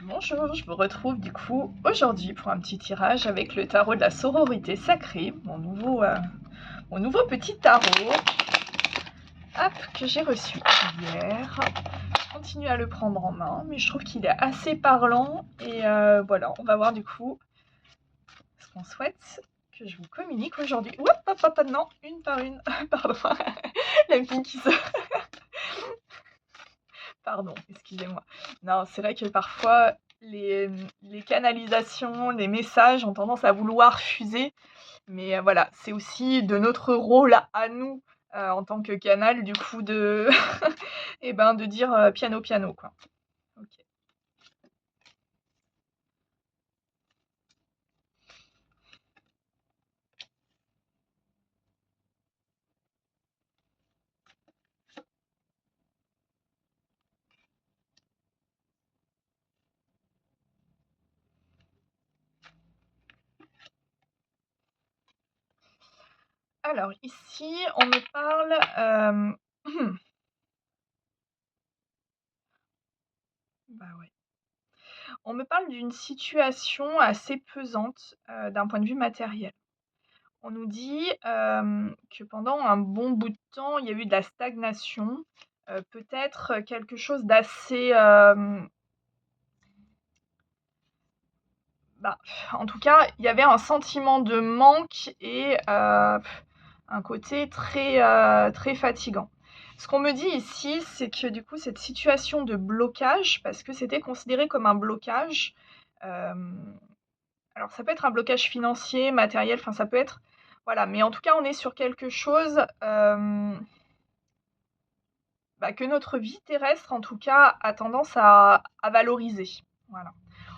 Bonjour, je vous retrouve du coup aujourd'hui pour un petit tirage avec le tarot de la sororité sacrée, mon nouveau petit tarot, hop, que j'ai reçu hier. Je continue à le prendre en main, mais je trouve qu'il est assez parlant et voilà, on va voir du coup ce qu'on souhaite que je vous communique aujourd'hui. Hop, hop, hop, non, une par une, pardon, la fille qui se... Pardon, excusez-moi. Non, c'est vrai que parfois, les canalisations, les messages ont tendance à vouloir fuser. Mais voilà, c'est aussi de notre rôle à nous, en tant que canal, du coup, de, et ben, de dire piano, piano, quoi. Ok. Alors, ici, on me parle. Bah ouais. On me parle d'une situation assez pesante d'un point de vue matériel. On nous dit que pendant un bon bout de temps, il y a eu de la stagnation, peut-être quelque chose d'assez... bah, en tout cas, il y avait un sentiment de manque et un côté très fatigant. Ce qu'on me dit ici, c'est que du coup, cette situation de blocage, parce que c'était considéré comme un blocage, alors ça peut être un blocage financier, matériel, enfin ça peut être... Voilà, mais en tout cas, on est sur quelque chose que notre vie terrestre, en tout cas, a tendance à valoriser. Voilà.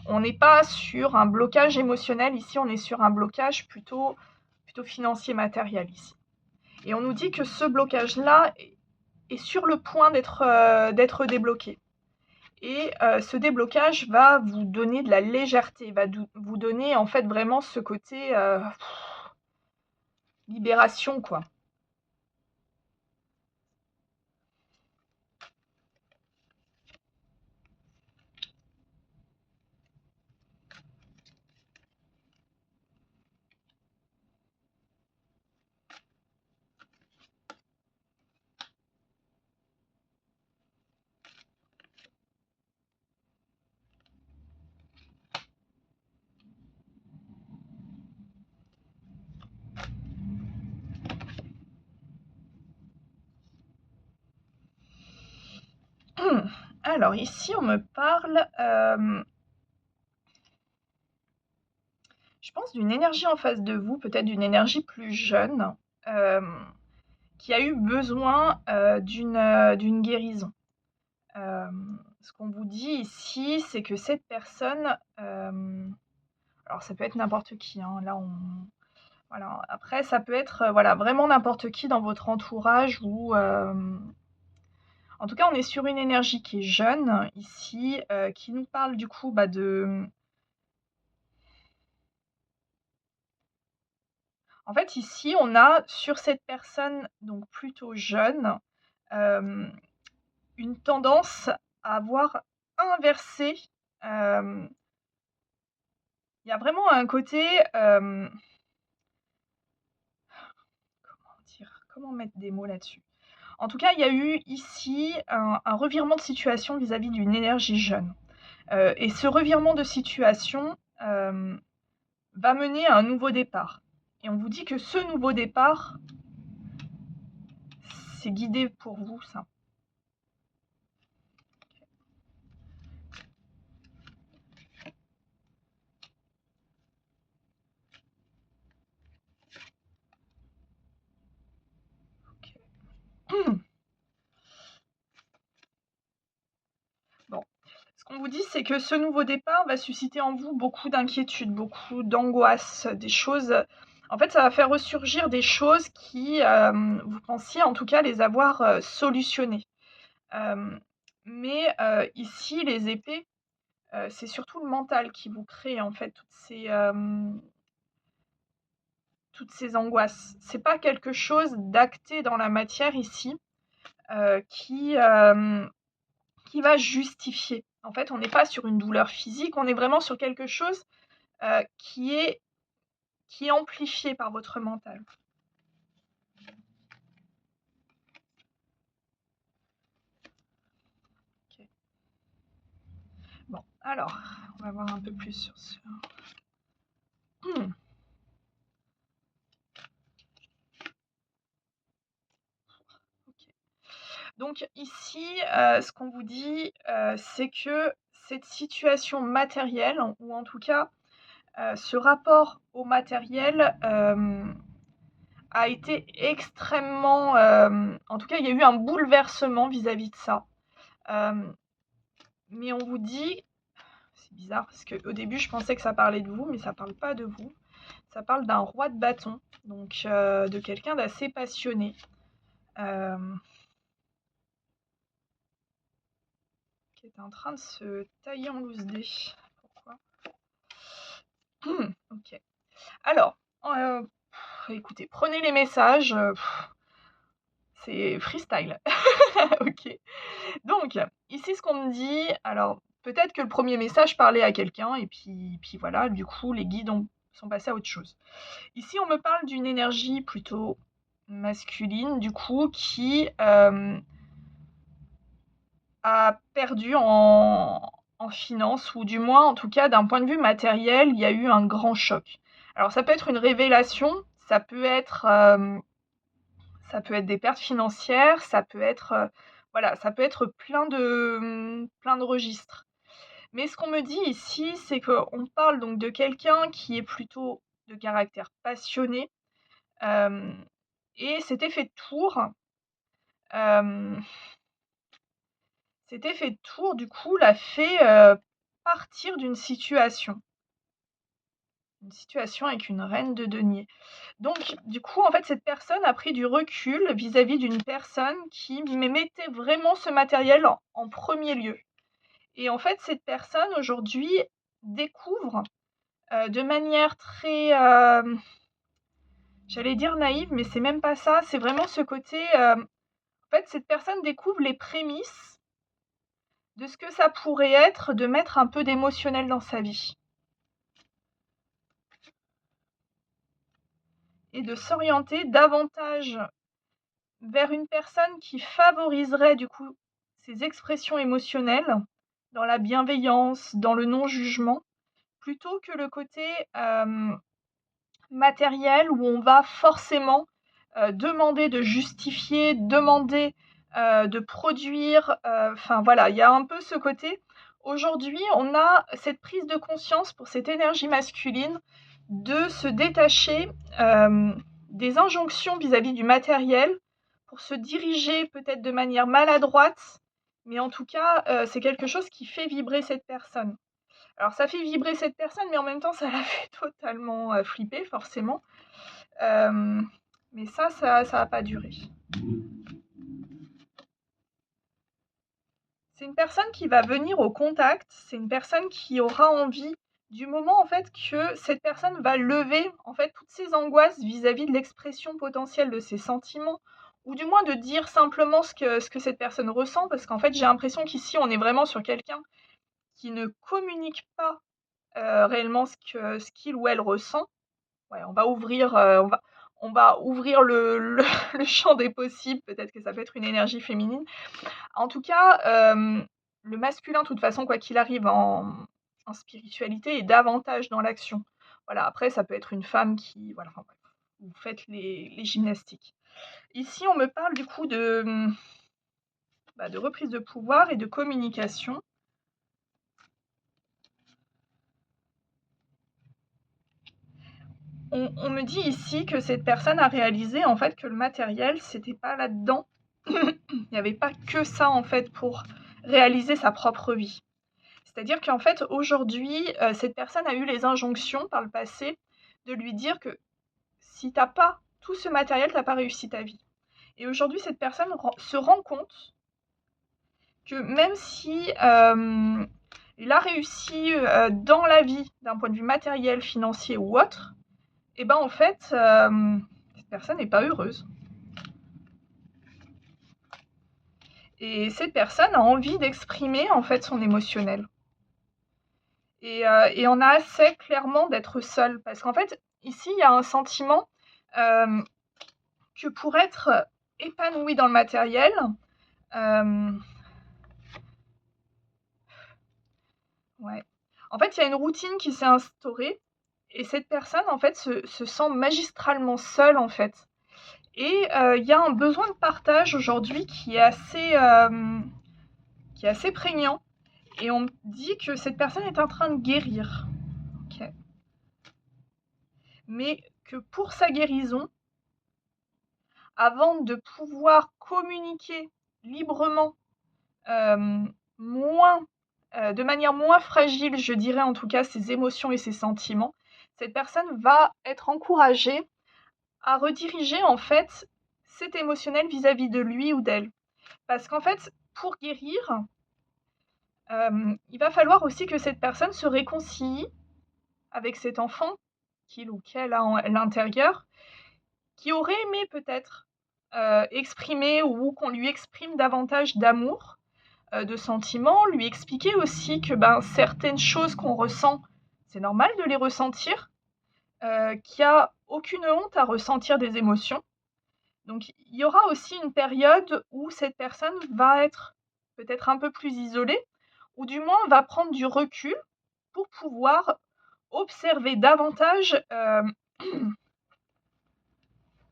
On n'est pas sur un blocage émotionnel ici, on est sur un blocage plutôt financier, matériel ici. Et on nous dit que ce blocage-là est sur le point d'être débloqué. Et ce déblocage va vous donner de la légèreté, va vous donner en fait vraiment ce côté libération, quoi. Alors ici, on me parle, je pense, d'une énergie en face de vous, peut-être d'une énergie plus jeune, euh, qui a eu besoin d'une guérison. Ce qu'on vous dit ici, c'est que cette personne, alors ça peut être n'importe qui, hein, là voilà. Après, ça peut être voilà, vraiment n'importe qui dans votre entourage ou en tout cas, on est sur une énergie qui est jeune ici, qui nous parle du coup de... En fait, ici, on a sur cette personne, donc plutôt jeune, euh, une tendance à avoir inversé. Il y a vraiment un côté... comment dire, comment mettre des mots là-dessus? En tout cas, il y a eu ici un revirement de situation vis-à-vis d'une énergie jeune. Et ce revirement de situation va mener à un nouveau départ. Et on vous dit que ce nouveau départ, c'est guidé pour vous, ça. Okay. Bon. Ce qu'on vous dit, c'est que ce nouveau départ va susciter en vous beaucoup d'inquiétude, beaucoup d'angoisse, des choses... En fait, ça va faire ressurgir des choses qui, vous pensiez en tout cas les avoir solutionnées. Mais ici, les épées, c'est surtout le mental qui vous crée en fait toutes ces angoisses. C'est pas quelque chose d'acté dans la matière ici, qui qui va justifier. En fait, on n'est pas sur une douleur physique, on est vraiment sur quelque chose qui est amplifié par votre mental. Ok. Bon, alors, on va voir un peu plus sur ce. Ok. Donc ici, ce qu'on vous dit, c'est que cette situation matérielle, ou en tout cas, ce rapport au matériel, a été extrêmement, en tout cas, il y a eu un bouleversement vis-à-vis de ça. Mais on vous dit, c'est bizarre parce qu'au début je pensais que ça parlait de vous, mais ça parle pas de vous. Ça parle d'un roi de bâton, donc de quelqu'un d'assez passionné. Qui est en train de se tailler en loose dé. Pourquoi? Ok. Alors, écoutez, prenez les messages. C'est freestyle. Ok. Donc, ici, ce qu'on me dit, alors peut-être que le premier message parlait à quelqu'un, et puis voilà, du coup, les guides sont passés à autre chose. Ici, on me parle d'une énergie plutôt masculine, du coup, qui a perdu en finance, ou du moins, en tout cas, d'un point de vue matériel, il y a eu un grand choc. Alors, ça peut être une révélation, ça peut être des pertes financières, ça peut être, voilà, ça peut être plein de registres. Mais ce qu'on me dit ici, c'est qu'on parle donc de quelqu'un qui est plutôt de caractère passionné, et cet effet de tour, du coup, l'a fait partir d'une situation. Une situation avec une reine de denier. Donc, du coup, en fait, cette personne a pris du recul vis-à-vis d'une personne qui mettait vraiment ce matériel en premier lieu. Et en fait, cette personne, aujourd'hui, découvre de manière très, j'allais dire naïve, mais c'est même pas ça, c'est vraiment ce côté, en fait, cette personne découvre les prémices de ce que ça pourrait être de mettre un peu d'émotionnel dans sa vie. Et de s'orienter davantage vers une personne qui favoriserait du coup ses expressions émotionnelles, dans la bienveillance, dans le non-jugement, plutôt que le côté matériel où on va forcément demander de justifier, demander de produire. Enfin voilà, il y a un peu ce côté. Aujourd'hui, on a cette prise de conscience pour cette énergie masculine de se détacher des injonctions vis-à-vis du matériel pour se diriger peut-être de manière maladroite, mais en tout cas, c'est quelque chose qui fait vibrer cette personne. Alors ça fait vibrer cette personne, mais en même temps, ça la fait totalement flipper, forcément. Mais ça va pas durer. C'est une personne qui va venir au contact, c'est une personne qui aura envie, du moment en fait que cette personne va lever en fait toutes ses angoisses vis-à-vis de l'expression potentielle de ses sentiments, ou du moins de dire simplement ce que cette personne ressent, parce qu'en fait j'ai l'impression qu'ici on est vraiment sur quelqu'un qui ne communique pas réellement ce qu'il ou elle ressent. Ouais, on va ouvrir, le champ des possibles, peut-être que ça peut être une énergie féminine. En tout cas, le masculin, de toute façon, quoi qu'il arrive en spiritualité, est davantage dans l'action. Voilà, après ça peut être une femme qui voilà, enfin bref, vous faites les gymnastiques. Ici, on me parle du coup de reprise de pouvoir et de communication. On me dit ici que cette personne a réalisé en fait que le matériel, c'était pas là-dedans. Il n'y avait pas que ça en fait pour réaliser sa propre vie. C'est-à-dire qu'en fait aujourd'hui, cette personne a eu les injonctions par le passé de lui dire que si t'as pas tout ce matériel, t'as pas réussi ta vie. Et aujourd'hui, cette personne se rend compte que même si il a réussi dans la vie d'un point de vue matériel, financier ou autre, et ben en fait, cette personne n'est pas heureuse. Et cette personne a envie d'exprimer en fait son émotionnel. Et on a assez clairement d'être seul. Parce qu'en fait, ici, il y a un sentiment que pour être épanoui dans le matériel, ouais. En fait, il y a une routine qui s'est instaurée et cette personne, en fait, se sent magistralement seule, en fait. Et il y a un besoin de partage aujourd'hui qui est assez prégnant. Et on me dit que cette personne est en train de guérir. Ok. Mais que pour sa guérison, avant de pouvoir communiquer librement, moins, de manière moins fragile, je dirais en tout cas, ses émotions et ses sentiments, cette personne va être encouragée à rediriger en fait cet émotionnel vis-à-vis de lui ou d'elle. Parce qu'en fait, pour guérir, il va falloir aussi que cette personne se réconcilie avec cet enfant qu'il ou qu'elle a à l'intérieur, qui aurait aimé peut-être exprimer ou qu'on lui exprime davantage d'amour, de sentiments, lui expliquer aussi que certaines choses qu'on ressent, c'est normal de les ressentir, qu'il n'y a aucune honte à ressentir des émotions. Donc il y aura aussi une période où cette personne va être peut-être un peu plus isolée, ou du moins va prendre du recul pour pouvoir observer davantage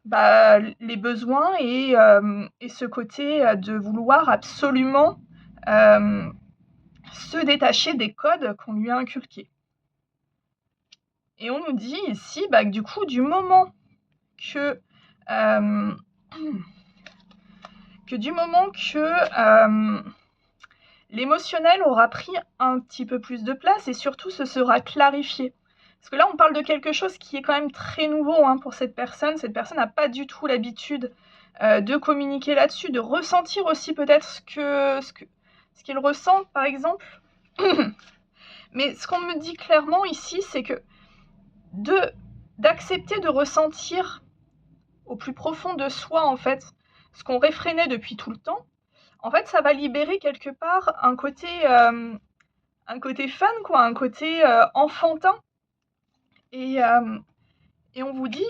les besoins et ce côté de vouloir absolument se détacher des codes qu'on lui a inculqués. Et on nous dit ici que du coup, du moment que l'émotionnel aura pris un petit peu plus de place et surtout se sera clarifié. Parce que là, on parle de quelque chose qui est quand même très nouveau pour cette personne. Cette personne n'a pas du tout l'habitude de communiquer là-dessus, de ressentir aussi peut-être ce qu'il ressent, par exemple. Mais ce qu'on me dit clairement ici, c'est que d'accepter de ressentir au plus profond de soi, en fait, ce qu'on réfrénait depuis tout le temps, en fait, ça va libérer quelque part un côté fun, quoi, un côté enfantin. Et on vous dit...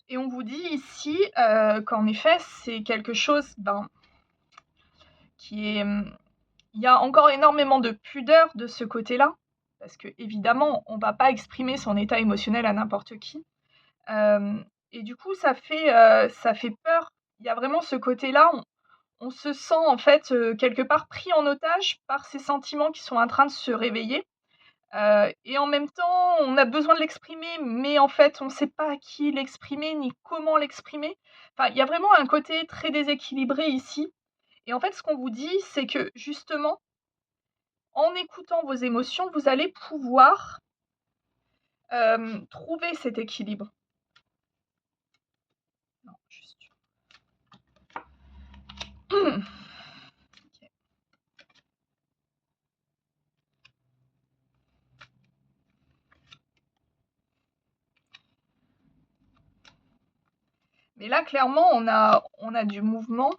Et on vous dit ici qu'en effet, c'est quelque chose qui est... Il y a encore énormément de pudeur de ce côté-là, parce que évidemment, on ne va pas exprimer son état émotionnel à n'importe qui. Et du coup, ça fait peur. Il y a vraiment ce côté-là, on se sent en fait quelque part pris en otage par ces sentiments qui sont en train de se réveiller. Et en même temps, on a besoin de l'exprimer, mais en fait, on ne sait pas à qui l'exprimer ni comment l'exprimer. Enfin, il y a vraiment un côté très déséquilibré ici. Et en fait, ce qu'on vous dit, c'est que justement, en écoutant vos émotions, vous allez pouvoir trouver cet équilibre. Non, juste... Okay. Mais là, clairement, on a du mouvement.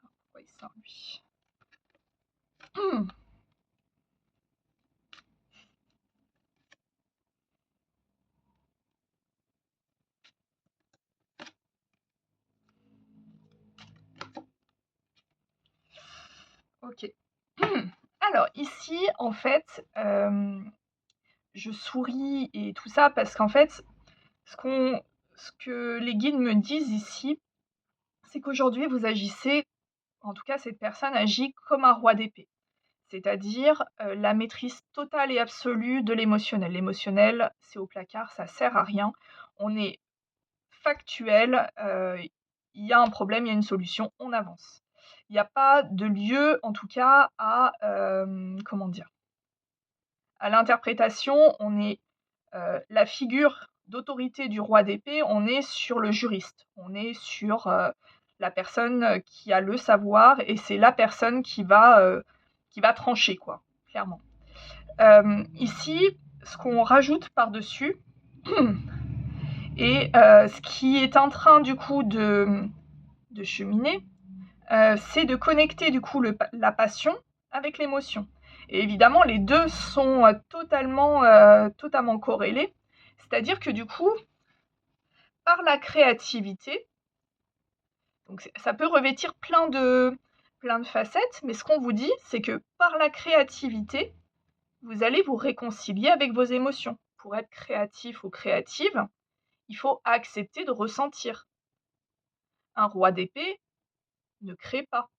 Pourquoi il sort, lui ? Ok. Alors, ici, en fait, je souris et tout ça parce qu'en fait, ce que les guides me disent ici, c'est qu'aujourd'hui, vous agissez, en tout cas, cette personne agit comme un roi d'épée. C'est-à-dire la maîtrise totale et absolue de l'émotionnel. L'émotionnel, c'est au placard, ça sert à rien. On est factuel, il y a un problème, il y a une solution, on avance. Il n'y a pas de lieu, en tout cas, à l'interprétation. On est la figure d'autorité du roi d'épée, on est sur le juriste, on est sur la personne qui a le savoir et c'est la personne qui va trancher, quoi, clairement. Ici, ce qu'on rajoute par-dessus et ce qui est en train du coup de cheminer, c'est de connecter du coup la passion avec l'émotion. Et évidemment, les deux sont totalement corrélés. C'est-à-dire que du coup, par la créativité, donc ça peut revêtir plein de facettes, mais ce qu'on vous dit, c'est que par la créativité, vous allez vous réconcilier avec vos émotions. Pour être créatif ou créative, il faut accepter de ressentir. Un roi d'épée ne crée pas.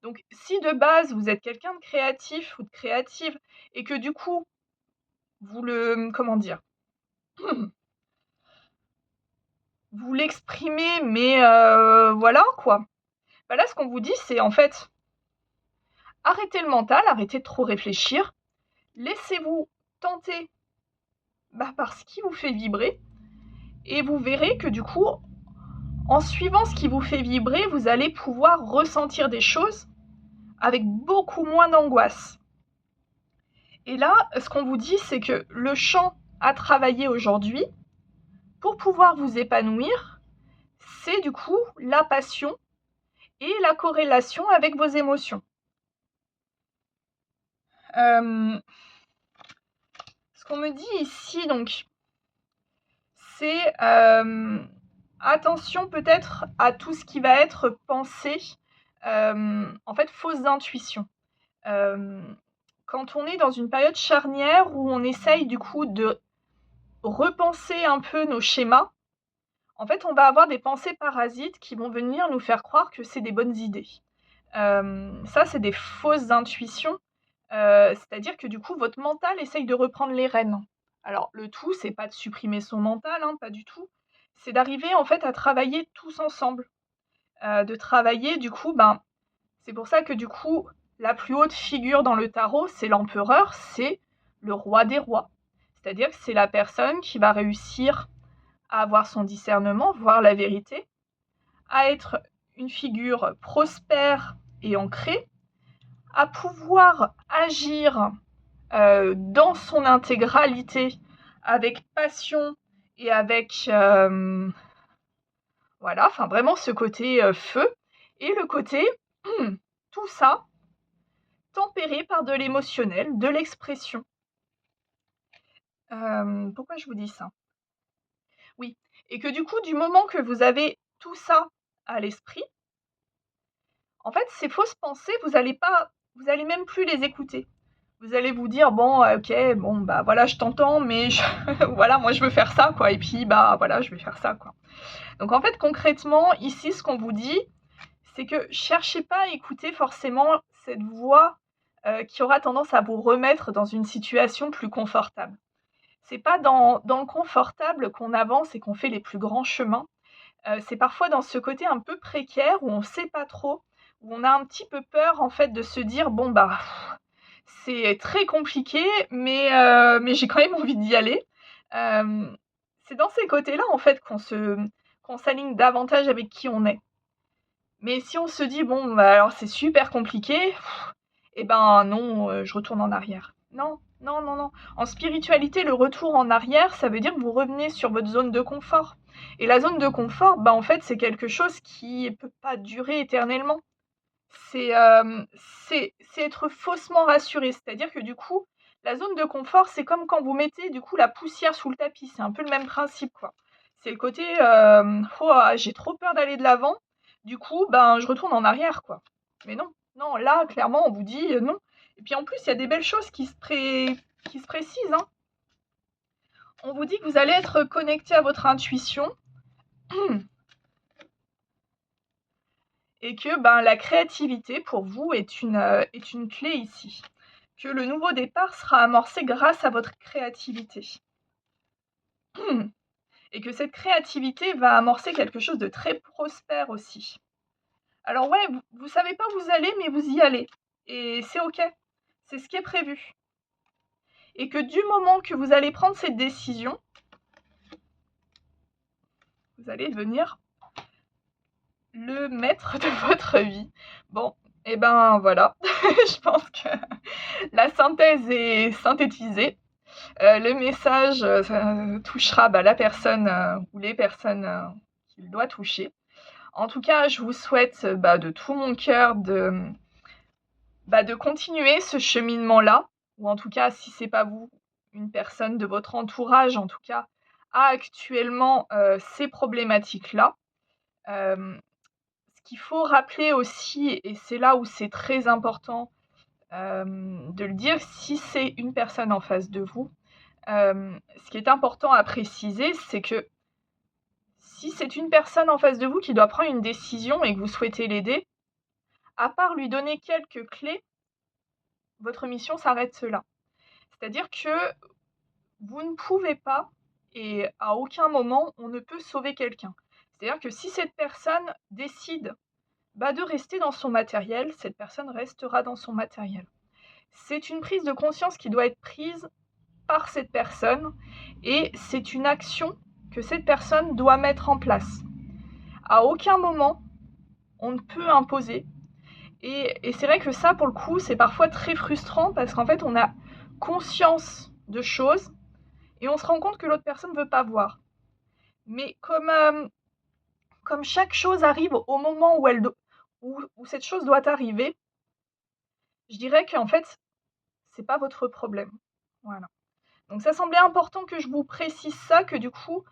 Donc si de base vous êtes quelqu'un de créatif ou de créative et que du coup, vous vous l'exprimez, mais voilà quoi. Bah là, ce qu'on vous dit, c'est en fait, arrêtez le mental, arrêtez de trop réfléchir, laissez-vous tenter par ce qui vous fait vibrer, et vous verrez que du coup, en suivant ce qui vous fait vibrer, vous allez pouvoir ressentir des choses avec beaucoup moins d'angoisse. Et là, ce qu'on vous dit, c'est que le champ à travailler aujourd'hui, pour pouvoir vous épanouir, c'est du coup la passion et la corrélation avec vos émotions. Ce qu'on me dit ici, donc, c'est attention peut-être à tout ce qui va être pensée, en fait, fausses intuitions. Quand on est dans une période charnière où on essaye du coup de repenser un peu nos schémas, en fait, on va avoir des pensées parasites qui vont venir nous faire croire que c'est des bonnes idées. Ça, c'est des fausses intuitions. C'est-à-dire que du coup, votre mental essaye de reprendre les rênes. Alors, le tout, c'est pas de supprimer son mental, hein, pas du tout. C'est d'arriver en fait à travailler tous ensemble. De travailler, du coup, c'est pour ça que du coup, la plus haute figure dans le tarot, c'est l'empereur, c'est le roi des rois. C'est-à-dire que c'est la personne qui va réussir à avoir son discernement, voir la vérité, à être une figure prospère et ancrée, à pouvoir agir dans son intégralité avec passion et avec voilà, enfin vraiment ce côté feu et le côté tout ça tempéré par de l'émotionnel, de l'expression. Pourquoi je vous dis ça? Oui, et que du coup, du moment que vous avez tout ça à l'esprit, en fait, ces fausses pensées, vous allez même plus les écouter. Vous allez vous dire bon, ok, bon bah voilà, je t'entends, mais voilà, moi je veux faire ça quoi, et puis bah voilà, je vais faire ça quoi. Donc en fait, concrètement, ici, ce qu'on vous dit, c'est que cherchez pas à écouter forcément cette voix qui aura tendance à vous remettre dans une situation plus confortable. C'est pas dans le confortable qu'on avance et qu'on fait les plus grands chemins. C'est parfois dans ce côté un peu précaire où on sait pas trop, où on a un petit peu peur en fait de se dire bon bah c'est très compliqué, mais j'ai quand même envie d'y aller. C'est dans ces côtés-là en fait qu'on s'aligne davantage avec qui on est. Mais si on se dit bon bah alors c'est super compliqué, et ben non, je retourne en arrière. Non, non, non, non. En spiritualité, le retour en arrière, ça veut dire que vous revenez sur votre zone de confort. Et la zone de confort, en fait, c'est quelque chose qui ne peut pas durer éternellement. C'est être faussement rassuré. C'est-à-dire que du coup, la zone de confort, c'est comme quand vous mettez du coup la poussière sous le tapis. C'est un peu le même principe, quoi. C'est le côté oh, j'ai trop peur d'aller de l'avant. Du coup, je retourne en arrière, quoi. Mais non, non, là, clairement, on vous dit non. Et puis en plus, il y a des belles choses qui se précisent. Hein. On vous dit que vous allez être connecté à votre intuition. Et que la créativité, pour vous, est une clé ici. Que le nouveau départ sera amorcé grâce à votre créativité. Et que cette créativité va amorcer quelque chose de très prospère aussi. Alors ouais, vous savez pas où vous allez, mais vous y allez. Et c'est ok. C'est ce qui est prévu. Et que du moment que vous allez prendre cette décision, vous allez devenir le maître de votre vie. Bon, et voilà. Je pense que La synthèse est synthétisée. Le message touchera la personne ou les personnes qu'il doit toucher. En tout cas, je vous souhaite de tout mon cœur de continuer ce cheminement-là, ou en tout cas, si c'est pas vous, une personne de votre entourage, en tout cas, a actuellement ces problématiques-là. Ce qu'il faut rappeler aussi, et c'est là où c'est très important de le dire, si c'est une personne en face de vous, ce qui est important à préciser, c'est que si c'est une personne en face de vous qui doit prendre une décision et que vous souhaitez l'aider, à part lui donner quelques clés, votre mission s'arrête là. C'est-à-dire que vous ne pouvez pas, et à aucun moment, on ne peut sauver quelqu'un. C'est-à-dire que si cette personne décide de rester dans son matériel, cette personne restera dans son matériel. C'est une prise de conscience qui doit être prise par cette personne et c'est une action que cette personne doit mettre en place. À aucun moment, on ne peut imposer. Et c'est vrai que ça, pour le coup, c'est parfois très frustrant parce qu'en fait, on a conscience de choses et on se rend compte que l'autre personne ne veut pas voir. Mais comme chaque chose arrive au moment où cette chose doit arriver, je dirais qu'en fait, c'est pas votre problème. Voilà. Donc ça semblait important que je vous précise ça, que du coup,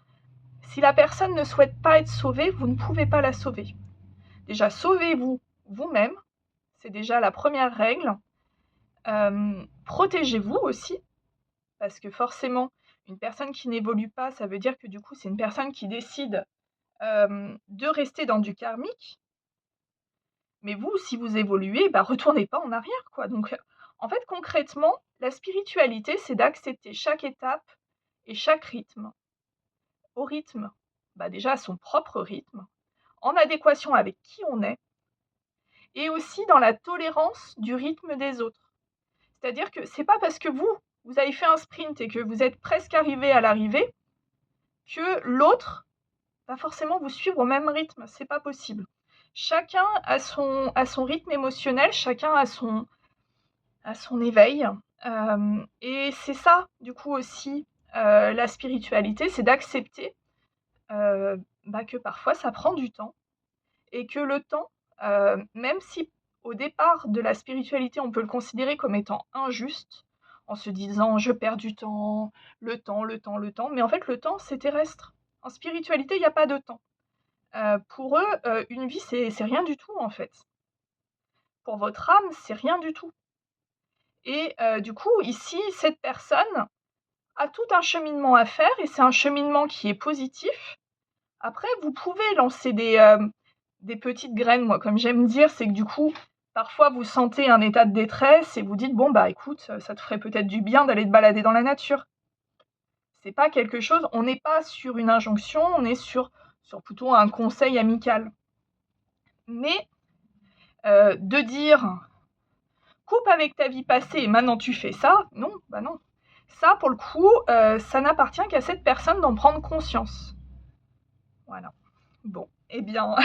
si la personne ne souhaite pas être sauvée, vous ne pouvez pas la sauver. Déjà, sauvez-vous vous-même, c'est déjà la première règle. Protégez-vous aussi, parce que forcément, une personne qui n'évolue pas, ça veut dire que du coup, c'est une personne qui décide de rester dans du karmique. Mais vous, si vous évoluez, retournez pas en arrière, quoi. Donc, en fait, concrètement, la spiritualité, c'est d'accepter chaque étape et chaque rythme. Au rythme, déjà à son propre rythme, en adéquation avec qui on est, et aussi dans la tolérance du rythme des autres. C'est-à-dire que c'est pas parce que vous avez fait un sprint et que vous êtes presque arrivé à l'arrivée que l'autre va forcément vous suivre au même rythme. C'est pas possible. Chacun a son rythme émotionnel, chacun a son éveil. Et c'est ça, du coup, aussi, la spiritualité, c'est d'accepter que parfois ça prend du temps et que le temps, même si au départ de la spiritualité, on peut le considérer comme étant injuste, en se disant je perds du temps, le temps, mais en fait le temps c'est terrestre. En spiritualité, il n'y a pas de temps. Pour eux, une vie c'est rien du tout en fait. Pour votre âme, c'est rien du tout. Et du coup, ici, cette personne a tout un cheminement à faire et c'est un cheminement qui est positif. Après, vous pouvez lancer des petites graines. Moi, comme j'aime dire, c'est que du coup, parfois vous sentez un état de détresse et vous dites bon écoute, ça te ferait peut-être du bien d'aller te balader dans la nature. C'est pas quelque chose, on n'est pas sur une injonction, on est sur plutôt un conseil amical. Mais de dire coupe avec ta vie passée et maintenant tu fais ça, non, non. Ça, pour le coup, ça n'appartient qu'à cette personne d'en prendre conscience. Voilà. Bon, eh bien,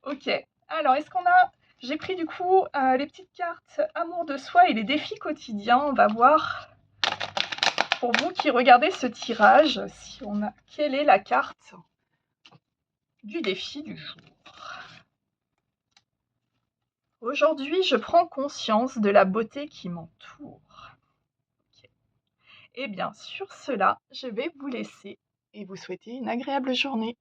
ok. Alors, j'ai pris du coup les petites cartes amour de soi et les défis quotidiens. On va voir, pour vous qui regardez ce tirage, quelle est la carte du défi du jour. Aujourd'hui, je prends conscience de la beauté qui m'entoure. Okay. Eh bien, sur cela, je vais vous laisser et vous souhaiter une agréable journée.